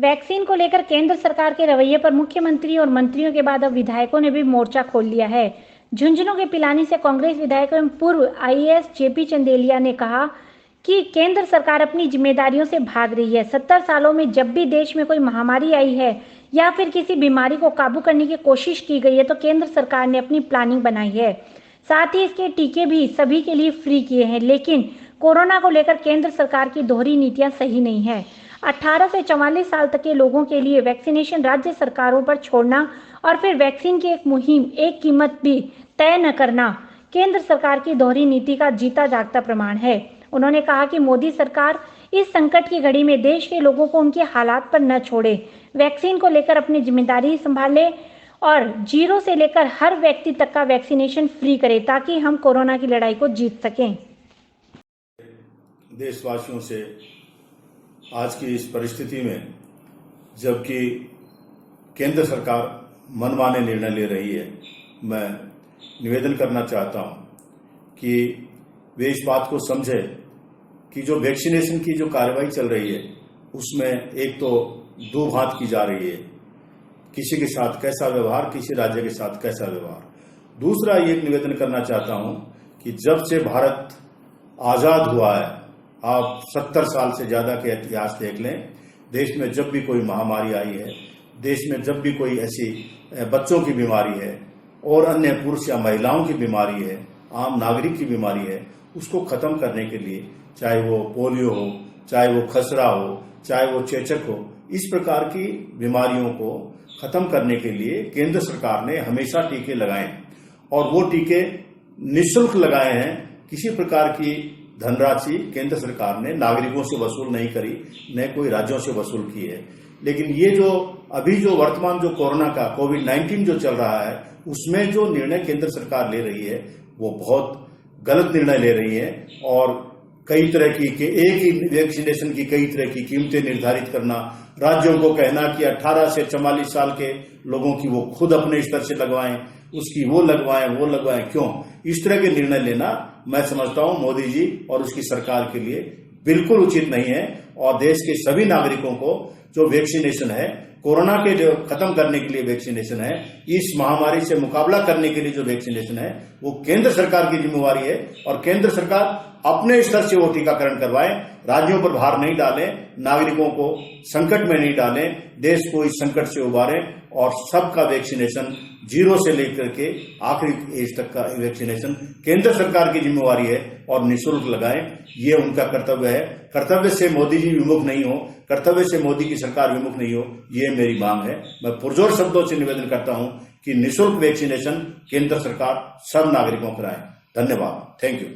Vaccine को लेकर केंद्र सरकार के रवैये पर मुख्यमंत्री और मंत्रियों के बाद अब विधायकों ने भी मोर्चा खोल लिया है। झुंझुनू के पिलानी से कांग्रेस विधायक एवं पूर्व आईएएस जेपी चंदेलिया ने कहा कि केंद्र सरकार अपनी जिम्मेदारियों से भाग रही है। 70 सालों में जब भी देश में कोई महामारी आई है या फिर किसी बीमारी को काबू करने की कोशिश की गई है तो केंद्र सरकार ने अपनी प्लानिंग बनाई है। साथ ही इसके टीके भी सभी के लिए फ्री किए हैं। लेकिन कोरोना को लेकर केंद्र सरकार की दोहरी नीतियां सही नहीं है। 18 से 44 साल तक के लोगों के लिए वैक्सीनेशन राज्य सरकारों पर छोड़ना और फिर वैक्सीन की एक मुहिम, एक कीमत भी तय न करना केंद्र सरकार की दोहरी नीति का जीता जागता प्रमाण है। उन्होंने कहा कि मोदी सरकार इस संकट की घड़ी में देश के लोगों को उनके हालात पर न छोड़े, वैक्सीन को लेकर अपनी जिम्मेदारी संभाले और जीरो से लेकर हर व्यक्ति तक का वैक्सीनेशन फ्री करे ताकि हम कोरोना की लड़ाई को जीत सकें। देशवासियों से आज की इस परिस्थिति में जबकि केंद्र सरकार मनमाने निर्णय ले रही है, मैं निवेदन करना चाहता हूं कि वे इस बात को समझे कि जो वैक्सीनेशन की जो कार्रवाई चल रही है उसमें एक तो दो भांत की जा रही है, किसी के साथ कैसा व्यवहार, किसी राज्य के साथ कैसा व्यवहार। दूसरा ये निवेदन करना चाहता हूं कि जब से भारत आजाद हुआ है, आप 70 साल से ज्यादा के इतिहास देख लें, देश में जब भी कोई महामारी आई है, देश में जब भी कोई ऐसी बच्चों की बीमारी है और अन्य पुरुष या महिलाओं की बीमारी है, आम नागरिक की बीमारी है, उसको खत्म करने के लिए चाहे वो पोलियो हो, चाहे वो खसरा हो, चाहे वो चेचक हो, इस प्रकार की बीमारियों को खत्म करने के लिए केंद्र सरकार ने हमेशा टीके लगाए और वो टीके निःशुल्क लगाए हैं। किसी प्रकार की धनराशि केंद्र सरकार ने नागरिकों से वसूल नहीं करी, न कोई राज्यों से वसूल की है। लेकिन ये जो अभी जो वर्तमान जो कोरोना का कोविड-19 जो चल रहा है, उसमें जो निर्णय केंद्र सरकार ले रही है वो बहुत गलत निर्णय ले रही है और कई तरह की एक ही वैक्सीनेशन की कई तरह की कीमतें निर्धारित करना, राज्यों को कहना कि 18 से 44 साल के लोगों की वो खुद अपने स्तर से लगवाएं, उसकी वो लगवाएं, क्यों? इस तरह के निर्णय लेना मैं समझता हूं मोदी जी और उसकी सरकार के लिए बिल्कुल उचित नहीं है। और देश के सभी नागरिकों को जो वैक्सीनेशन है, कोरोना के जो खत्म करने के लिए वैक्सीनेशन है, इस महामारी से मुकाबला करने के लिए जो वैक्सीनेशन है, वो केंद्र सरकार की जिम्मेवारी है और केंद्र सरकार अपने स्तर से वो टीकाकरण करवाए, राज्यों पर भार नहीं डालें, नागरिकों को संकट में नहीं डालें, देश को इस संकट से उबारें और सबका वैक्सीनेशन जीरो से लेकर के आखिरी एज तक का वैक्सीनेशन केंद्र सरकार की जिम्मेवारी है और निःशुल्क लगाएं। ये उनका कर्तव्य है। कर्तव्य से मोदी जी विमुख नहीं हो, कर्तव्य से मोदी की सरकार विमुख नहीं हो, ये मेरी मांग है। मैं पुरजोर शब्दों से निवेदन करता हूं कि निःशुल्क वैक्सीनेशन केंद्र सरकार सब नागरिकों कराए। धन्यवाद। Thank you.